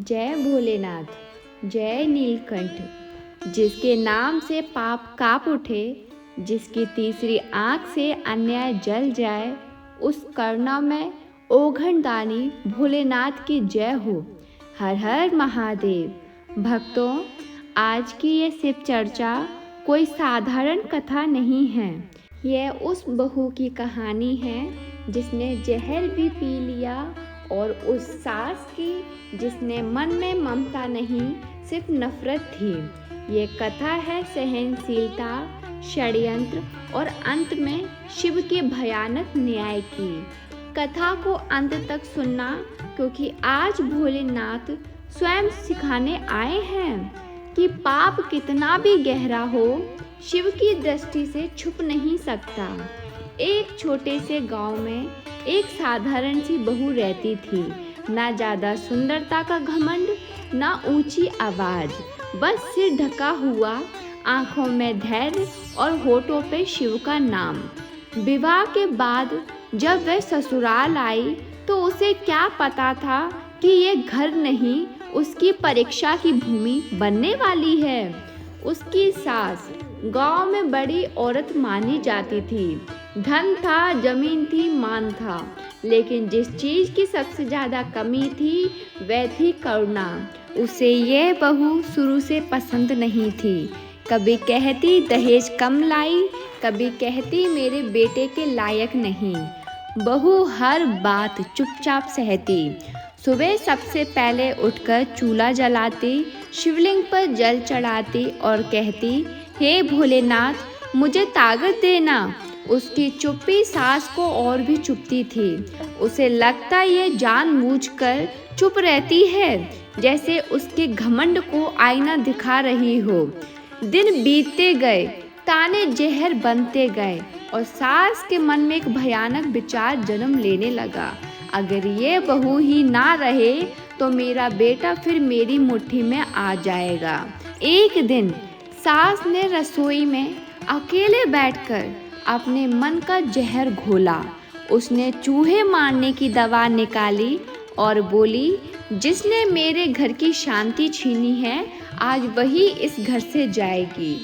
जय भोलेनाथ, जय नीलकंठ। जिसके नाम से पाप काँप उठे, जिसकी तीसरी आँख से अन्याय जल जाए, उस करुणामय ओघड़दानी भोलेनाथ की जय हो। हर हर महादेव। भक्तों, आज की ये शिव चर्चा कोई साधारण कथा नहीं है। यह उस बहू की कहानी है जिसने जहर भी पी लिया, और उस सास की जिसने मन में ममता नहीं, सिर्फ नफरत थी। ये कथा है सहनशीलता, षड्यंत्र और अंत में शिव के भयानक न्याय की। कथा को अंत तक सुनना, क्योंकि आज भोलेनाथ स्वयं सिखाने आए हैं कि पाप कितना भी गहरा हो, शिव की दृष्टि से छुप नहीं सकता। एक छोटे से गांव में एक साधारण सी बहू रहती थी। ना ज़्यादा सुंदरता का घमंड, ना ऊंची आवाज़, बस सिर ढका हुआ, आंखों में धैर्य और होठों पे शिव का नाम। विवाह के बाद जब वह ससुराल आई तो उसे क्या पता था कि ये घर नहीं, उसकी परीक्षा की भूमि बनने वाली है। उसकी सास गांव में बड़ी औरत मानी जाती थी। धन था, जमीन थी, मान था, लेकिन जिस चीज़ की सबसे ज़्यादा कमी थी वह थी करुणा। उसे यह बहू शुरू से पसंद नहीं थी। कभी कहती दहेज कम लाई, कभी कहती मेरे बेटे के लायक नहीं। बहू हर बात चुपचाप सहती। सुबह सबसे पहले उठकर चूल्हा जलाती, शिवलिंग पर जल चढ़ाती और कहती, हे भोलेनाथ, मुझे ताकत देना। उसकी चुप्पी सास को और भी चुभती थी। उसे लगता ये जानबूझकर चुप रहती है, जैसे उसके घमंड को आईना दिखा रही हो। दिन बीतते गए, ताने जहर बनते गए और सास के मन में एक भयानक विचार जन्म लेने लगा। अगर ये बहू ही ना रहे तो मेरा बेटा फिर मेरी मुट्ठी में आ जाएगा। एक दिन सास ने रसोई में अकेले बैठकर अपने मन का जहर घोला। उसने चूहे मारने की दवा निकाली और बोली, जिसने मेरे घर की शांति छीनी है, आज वही इस घर से जाएगी।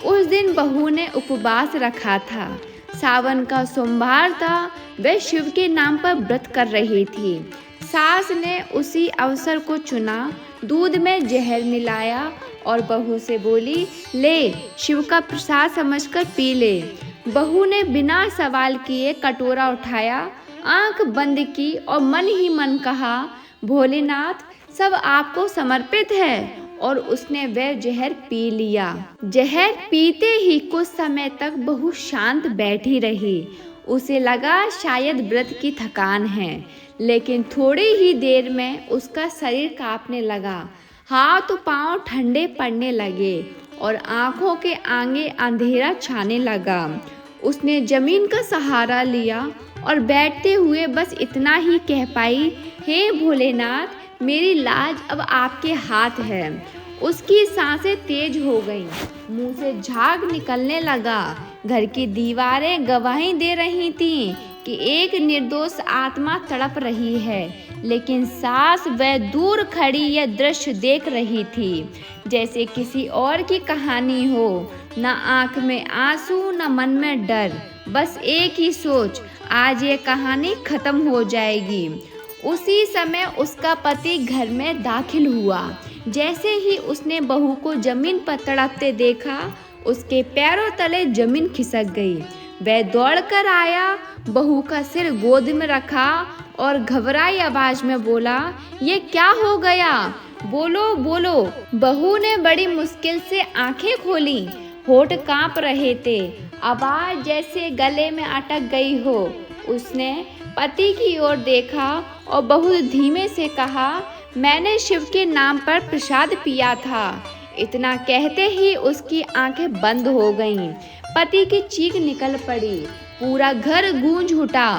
उस दिन बहू ने उपवास रखा था। सावन का सोमवार था। वह शिव के नाम पर व्रत कर रही थी। सास ने उसी अवसर को चुना, दूध में जहर मिलाया और बहू से बोली, ले, शिव का प्रसाद समझकर पी ले। बहू ने बिना सवाल किए कटोरा उठाया, आंख बंद की और मन ही मन कहा, भोलेनाथ, सब आपको समर्पित है। और उसने वह जहर पी लिया। जहर पीते ही कुछ समय तक बहू शांत बैठी रही। उसे लगा शायद व्रत की थकान है, लेकिन थोड़ी ही देर में उसका शरीर कांपने लगा। हाथ पांव ठंडे पड़ने लगे और आंखों के आगे अंधेरा छाने लगा। उसने जमीन का सहारा लिया और बैठते हुए बस इतना ही कह पाई, हे भोलेनाथ, मेरी लाज अब आपके हाथ है। उसकी सांसें तेज हो गईं, मुंह से झाग निकलने लगा। घर की दीवारें गवाही दे रही थीं कि एक निर्दोष आत्मा तड़प रही है, लेकिन सास वह दूर खड़ी यह दृश्य देख रही थी जैसे किसी और की कहानी हो। न आंख में आंसू, न मन में डर, बस एक ही सोच, आज ये कहानी खत्म हो जाएगी। उसी समय उसका पति घर में दाखिल हुआ। जैसे ही उसने बहू को जमीन पर तड़पते देखा, उसके पैरों तले जमीन खिसक गई। वह दौड़कर आया, बहू का सिर गोद में रखा और घबराई आवाज में बोला, ये क्या हो गया? बोलो बोलो। बहू ने बड़ी मुश्किल से आंखें खोली। होठ कांप रहे थे, आवाज जैसे गले में अटक गई हो। उसने पति की ओर देखा और बहुत धीमे से कहा, मैंने शिव के नाम पर प्रसाद पिया था। इतना कहते ही उसकी आंखें बंद हो गईं। पति की चीख निकल पड़ी। पूरा घर गूंज उठा।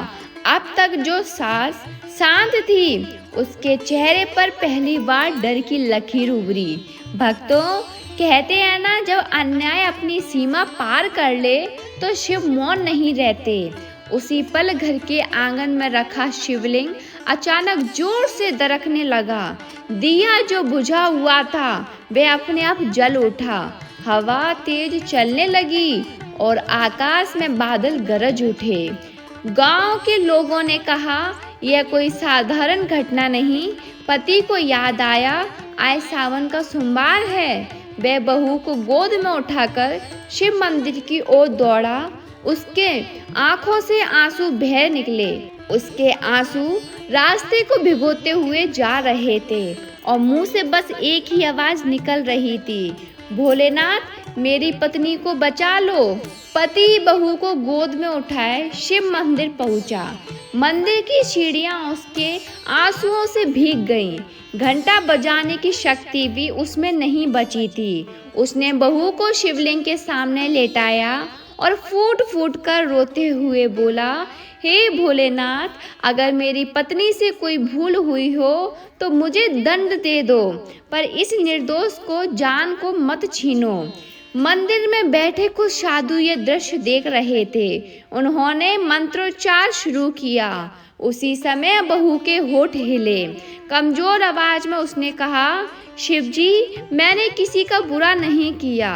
अब तक जो सास शांत थी, उसके चेहरे पर पहली बार डर की लकीर उभरी। भक्तों, कहते हैं ना, जब अन्याय अपनी सीमा पार कर ले तो शिव मौन नहीं रहते। उसी पल घर के आंगन में रखा शिवलिंग अचानक जोर से दरकने लगा। दिया जो बुझा हुआ था वह अपने आप जल उठा। हवा तेज चलने लगी और आकाश में बादल गरज उठे। गांव के लोगों ने कहा, यह कोई साधारण घटना नहीं। पति को याद आया, आज सावन का सोमवार है। वह बहू को गोद में उठाकर शिव मंदिर की ओर दौड़ा। उसके आंखों से आंसू बह निकले। उसके आंसू रास्ते को भिगोते हुए जा रहे थे और मुंह से बस एक ही आवाज निकल रही थी, भोलेनाथ मेरी पत्नी को बचा लो। पति बहू को गोद में उठाए शिव मंदिर पहुंचा। मंदिर की सीढ़ियां उसके आंसुओं से भीग गईं। घंटा बजाने की शक्ति भी उसमें नहीं बची थी। उसने बहू को शिवलिंग के सामने लेटाया और फूट फूट कर रोते हुए बोला, हे भोलेनाथ, अगर मेरी पत्नी से कोई भूल हुई हो तो मुझे दंड दे दो, पर इस निर्दोष को जान को मत छीनो। मंदिर में बैठे कुछ साधु ये दृश्य देख रहे थे। उन्होंने मंत्रोच्चार शुरू किया। उसी समय बहू के होठ हिले। कमजोर आवाज में उसने कहा, शिवजी, मैंने किसी का बुरा नहीं किया।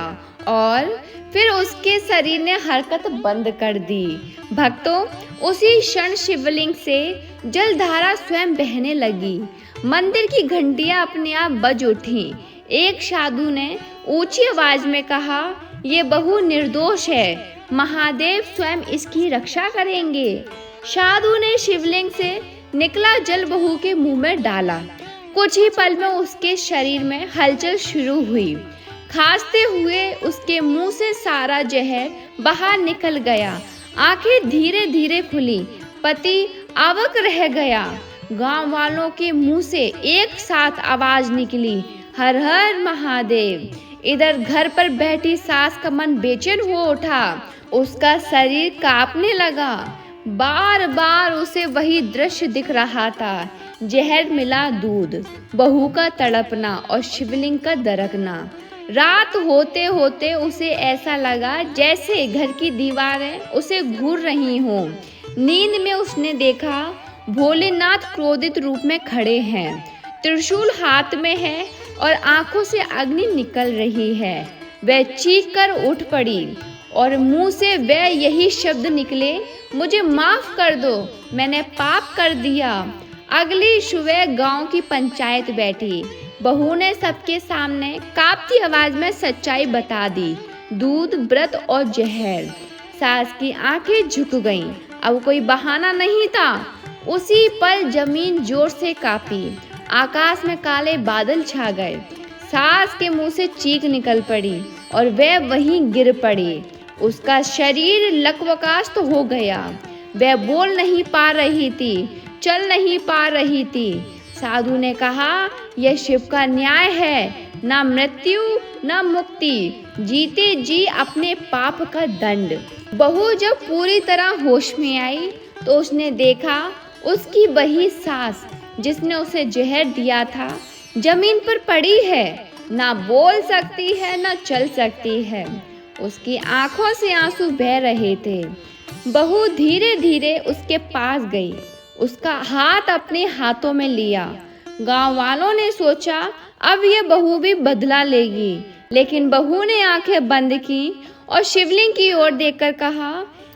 और फिर उसके शरीर ने हरकत बंद कर दी। भक्तों, उसी क्षण शिवलिंग से जलधारा स्वयं बहने लगी। मंदिर की घंटियां अपने आप बज उठी। एक साधु ने ऊंची आवाज में कहा, ये बहू निर्दोष है, महादेव स्वयं इसकी रक्षा करेंगे। साधु ने शिवलिंग से निकला जल बहू के मुंह में डाला। कुछ ही पल में उसके शरीर में हलचल शुरू हुई। खांसते हुए उसके मुंह से सारा जहर बाहर निकल गया। आंखें धीरे धीरे खुली। पति अवाक रह गया। गांव वालों के मुंह से एक साथ आवाज निकली, हर हर महादेव। इधर घर पर बैठी सास का मन बेचैन हो उठा। उसका शरीर कांपने लगा। बार बार उसे वही दृश्य दिख रहा था, जहर मिला दूध, बहू का तड़पना और शिवलिंग का दरकना। रात होते होते उसे ऐसा लगा जैसे घर की दीवारें उसे घूर रही हों। नींद में उसने देखा, भोलेनाथ क्रोधित रूप में खड़े हैं, त्रिशूल हाथ में है और आंखों से अग्नि निकल रही है। वह चीख कर उठ पड़ी और मुंह से वह यही शब्द निकले, मुझे माफ कर दो, मैंने पाप कर दिया। अगली सुबह गांव की पंचायत बैठी। बहू ने सबके सामने कांपती आवाज में सच्चाई बता दी, दूध, व्रत और जहर। सास की आंखें झुक गईं। अब कोई बहाना नहीं था। उसी पल जमीन जोर से कांपी। आकाश में काले बादल छा गए। सास के मुंह से चीख निकल पड़ी और वह वहीं गिर पड़ी। उसका शरीर लकवकास्त हो गया। वह बोल नहीं पा रही थी, चल नहीं पा रही थी। साधु ने कहा, यह शिव का न्याय है, ना मृत्यु ना मुक्ति, जीते जी अपने पाप का दंड। बहू जब पूरी तरह होश में आई तो उसने देखा उसकी वही सास जिसने उसे जहर दिया था जमीन पर पड़ी है, ना बोल सकती है ना चल सकती है। उसकी आंखों से आंसू बह रहे थे। बहू धीरे धीरे उसके पास गई, उसका हाथ अपने हाथों में लिया। गांव वालों ने सोचा अब ये बहू भी बदला लेगी, लेकिन बहू ने आंखें बंद की और शिवलिंग की ओर देखकर कहा,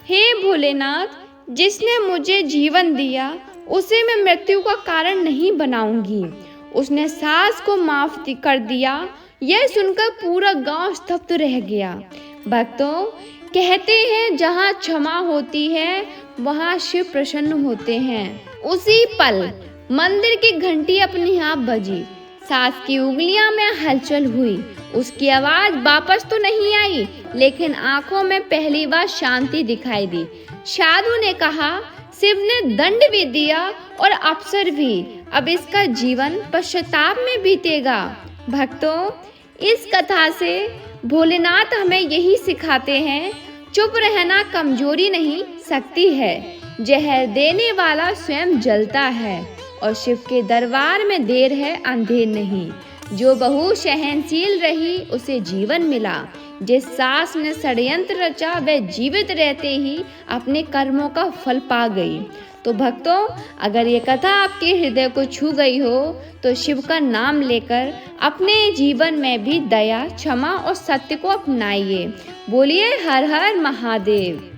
हे भोलेनाथ, जिसने मुझे जीवन दिया उसे मैं मृत्यु का कारण नहीं बनाऊंगी। उसने सास को माफ कर दिया। यह सुनकर पूरा गांव स्तब्ध रह गया। भक्तों, कहते हैं जहाँ क्षमा होती है वहाँ शिव प्रसन्न होते हैं। उसी पल मंदिर की घंटी अपने आप बजी। सास की उंगलियां में हलचल हुई। उसकी आवाज वापस तो नहीं आई, लेकिन आंखों में पहली बार शांति दिखाई दी। साधु ने कहा, शिव ने दंड भी दिया और अवसर भी। अब इसका जीवन पश्चाताप में बीतेगा। भक्तों, इस कथा से भोलेनाथ हमें यही सिखाते हैं, चुप रहना कमजोरी नहीं, शक्ति है। जहर देने वाला स्वयं जलता है और शिव के दरबार में देर है अंधेर नहीं। जो बहू सहनशील रही उसे जीवन मिला। जिस सास ने षड्यंत्र रचा वह जीवित रहते ही अपने कर्मों का फल पा गई। तो भक्तों, अगर ये कथा आपके हृदय को छू गई हो तो शिव का नाम लेकर अपने जीवन में भी दया, क्षमा और सत्य को अपनाइए। बोलिए हर हर महादेव।